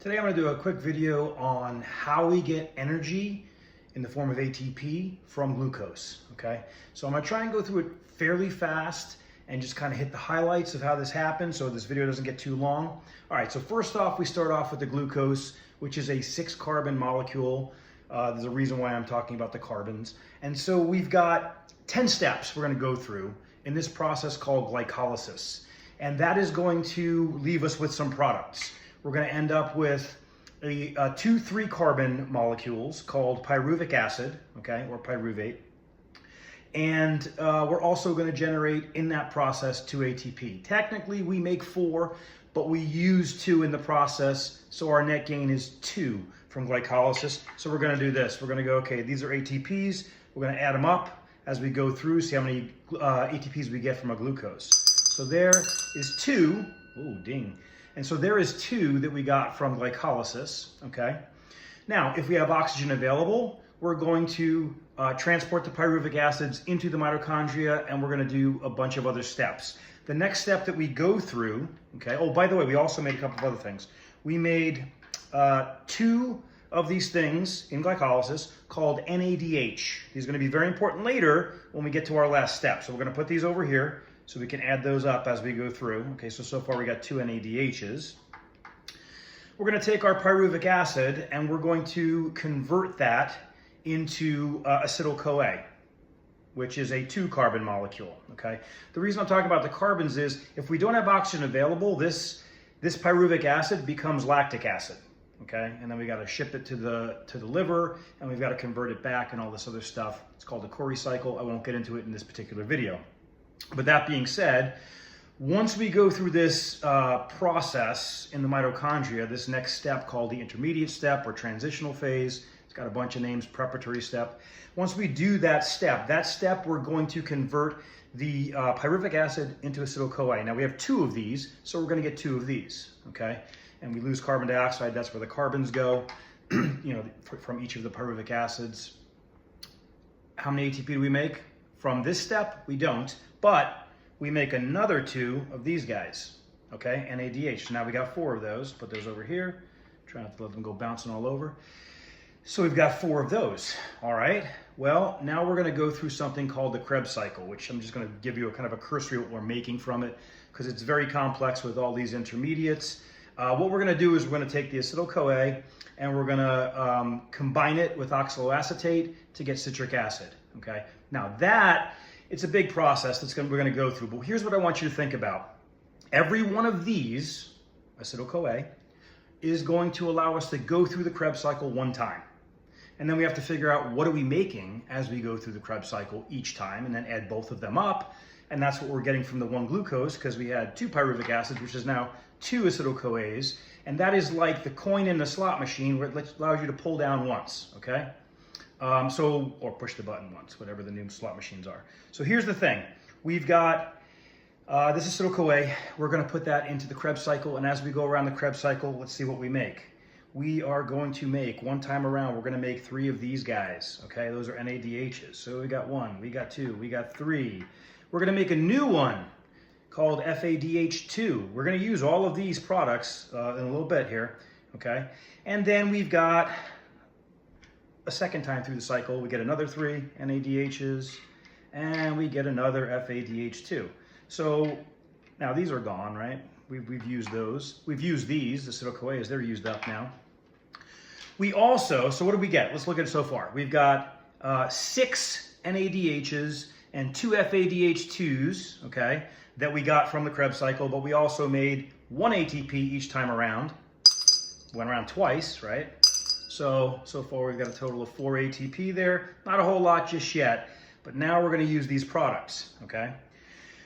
Today I'm going to do a quick video on how we get energy in the form of ATP from glucose, okay? So I'm going to try and go through it fairly fast and just kind of hit the highlights of how this happens so this video doesn't get too long. All right, so first off, we start off with the glucose, which is a 6-carbon molecule. There's a reason why I'm talking about the carbons. And so we've got 10 steps we're going to go through in this process called glycolysis. And that is going to leave us with some products. We're going to end up with two 3-carbon molecules called pyruvic acid, okay, or pyruvate. And we're also going to generate in that process 2 ATP. Technically, we make 4, but we use 2 in the process, so our net gain is 2 from glycolysis. So we're going to do this. We're going to go, okay, these are ATPs. We're going to add them up as we go through, see how many ATPs we get from a glucose. So there is 2. Oh, ding. And so there is 2 that we got from glycolysis, okay? Now, if we have oxygen available, we're going to transport the pyruvic acids into the mitochondria, and we're going to do a bunch of other steps. The next step that we go through, okay, oh, by the way, we also made a couple of other things. We made 2 of these things in glycolysis called NADH. These are going to be very important later when we get to our last step. So we're going to put these over here, so we can add those up as we go through. Okay, so far we got 2 NADHs. We're going to take our pyruvic acid and we're going to convert that into acetyl-CoA, which is a 2-carbon molecule, okay? The reason I'm talking about the carbons is if we don't have oxygen available, this pyruvic acid becomes lactic acid, okay? And then we got to ship it to the liver, and we've got to convert it back and all this other stuff. It's called a Cori cycle. I won't get into it in this particular video. But that being said, once we go through this process in the mitochondria, this next step called the intermediate step or transitional phase, it's got a bunch of names, preparatory step. Once we do that step we're going to convert the pyruvic acid into acetyl-CoA. Now we have 2 of these, so we're going to get 2 of these, okay? And we lose carbon dioxide, that's where the carbons go, you know, from each of the pyruvic acids. How many ATP do we make? From this step, we don't, but we make another 2 of these guys, okay, NADH. So now we got 4 of those. Put those over here. Try not to let them go bouncing all over. So we've got 4 of those, all right? Well, now we're gonna go through something called the Krebs cycle, which I'm just gonna give you a kind of a cursory of what we're making from it, because it's very complex with all these intermediates. What we're gonna do is we're gonna take the acetyl-CoA and we're gonna combine it with oxaloacetate to get citric acid, okay? Now that, it's a big process we're gonna go through, but here's what I want you to think about. Every one of these, acetyl-CoA, is going to allow us to go through the Krebs cycle 1 time. And then we have to figure out what are we making as we go through the Krebs cycle each time, and then add both of them up. And that's what we're getting from the 1 glucose, because we had 2 pyruvic acids, which is now 2 acetyl-CoAs. And that is like the coin in the slot machine where it allows you to pull down once, okay? Or push the button once, whatever the new slot machines are. So here's the thing. We've got this acetyl-CoA. We're going to put that into the Krebs cycle, and as we go around the Krebs cycle, let's see what we make. We are going to make, one time around, we're going to make 3 of these guys, okay? Those are NADHs. So we got 1, we got 2, we got 3. We're going to make a new one called FADH2. We're going to use all of these products in a little bit here, okay? And then we've got a second time through the cycle, we get another 3 NADHs, and we get another FADH2. So now these are gone, right? We've used those. We've used these, the acetyl-CoAs, they're used up now. We also, so what did we get? Let's look at it so far. We've got 6 NADHs and 2 FADH2s, okay, that we got from the Krebs cycle, but we also made 1 ATP each time around. Went around twice, right? So far we've got a total of 4 ATP there. Not a whole lot just yet, but now we're going to use these products, okay?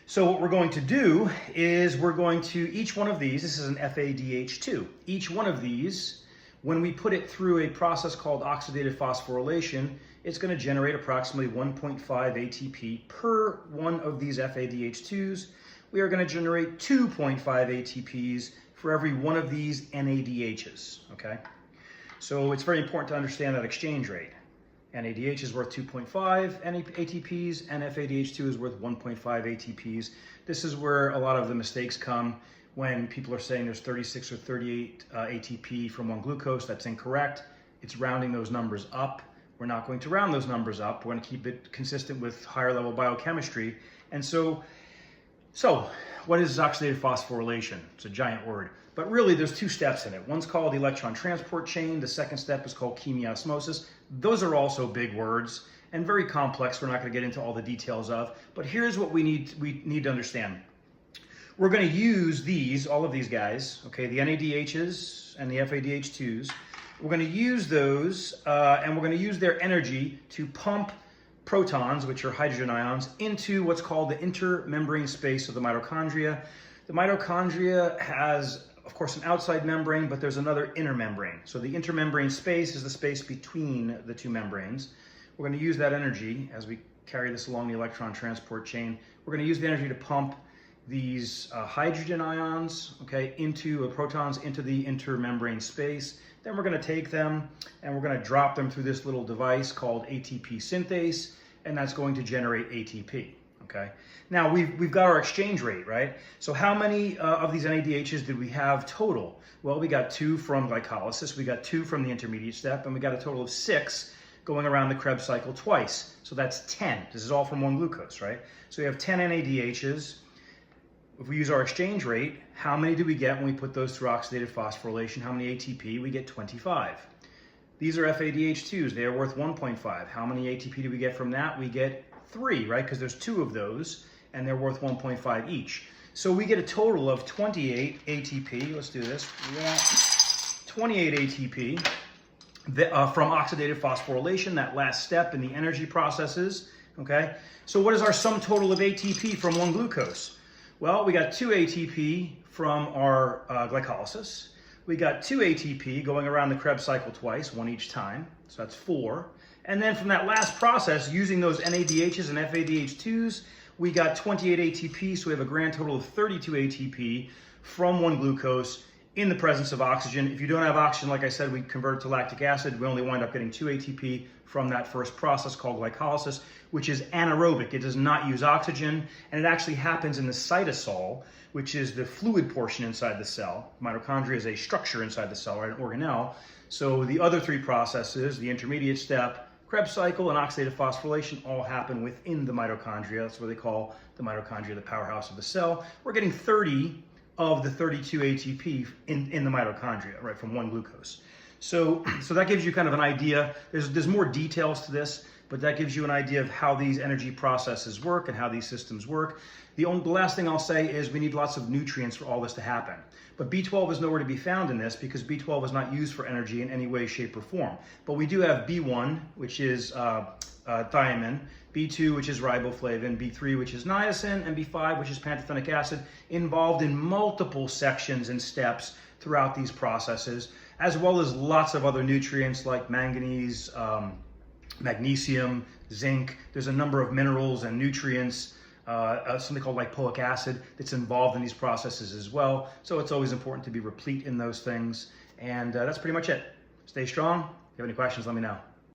So what we're going to do is we're going to, each one of these, this is an FADH2, each one of these, when we put it through a process called oxidative phosphorylation, it's going to generate approximately 1.5 ATP per one of these FADH2s. We are going to generate 2.5 ATPs for every one of these NADHs, okay? So it's very important to understand that exchange rate. NADH is worth 2.5 ATPs, and FADH2 is worth 1.5 ATPs. This is where a lot of the mistakes come when people are saying there's 36 or 38 ATP from 1 glucose. That's incorrect. It's rounding those numbers up. We're not going to round those numbers up. We're going to keep it consistent with higher level biochemistry. And so what is oxidative phosphorylation? It's a giant word. But really, there's 2 steps in it. One's called the electron transport chain. The second step is called chemiosmosis. Those are also big words and very complex. We're not going to get into all the details of. But here's what we need to understand. We're going to use all of these guys, okay, the NADHs and the FADH2s. We're going to use those, and we're going to use their energy to pump protons, which are hydrogen ions, into what's called the intermembrane space of the mitochondria. The mitochondria has, of course, an outside membrane, but there's another inner membrane. So the intermembrane space is the space between the 2 membranes. We're going to use that energy as we carry this along the electron transport chain. We're going to use the energy to pump these hydrogen ions, okay, protons into the intermembrane space. Then we're going to take them and we're going to drop them through this little device called ATP synthase, and that's going to generate ATP. Okay. Now we've got our exchange rate, right? So how many of these NADHs did we have total? Well, we got 2 from glycolysis, we got 2 from the intermediate step, and we got a total of 6 going around the Krebs cycle twice. So that's 10. This is all from 1 glucose, right? So we have 10 NADHs. If we use our exchange rate, how many do we get when we put those through oxidative phosphorylation? How many ATP? We get 25. These are FADH2s. They are worth 1.5. How many ATP do we get from that? We get 3, right? Because there's 2 of those, and they're worth 1.5 each. So we get a total of 28 ATP. Let's do this. We got 28 ATP from oxidative phosphorylation, that last step in the energy processes, okay? So what is our sum total of ATP from 1 glucose? Well, we got 2 ATP from our glycolysis. We got 2 ATP going around the Krebs cycle twice, 1 each time. So that's 4. And then from that last process, using those NADHs and FADH2s, we got 28 ATP. So we have a grand total of 32 ATP from 1 glucose in the presence of oxygen. If you don't have oxygen, like I said, we convert it to lactic acid. We only wind up getting 2 ATP from that first process called glycolysis, which is anaerobic. It does not use oxygen, and it actually happens in the cytosol, which is the fluid portion inside the cell. Mitochondria is a structure inside the cell, right, an organelle. So the other 3 processes, the intermediate step, Krebs cycle, and oxidative phosphorylation, all happen within the mitochondria. That's what they call the mitochondria, the powerhouse of the cell. We're getting 30 of the 32 ATP in the mitochondria, right, from 1 glucose. So that gives you kind of an idea. There's more details to this, but that gives you an idea of how these energy processes work and how these systems work. The last thing I'll say is we need lots of nutrients for all this to happen. But B12 is nowhere to be found in this because B12 is not used for energy in any way, shape, or form. But we do have B1, which is thiamine, B2, which is riboflavin, B3, which is niacin, and B5, which is pantothenic acid, involved in multiple sections and steps throughout these processes, as well as lots of other nutrients like manganese, magnesium, zinc. There's a number of minerals and nutrients, something called lipoic acid that's involved in these processes as well. So it's always important to be replete in those things. And that's pretty much it. Stay strong. If you have any questions, let me know.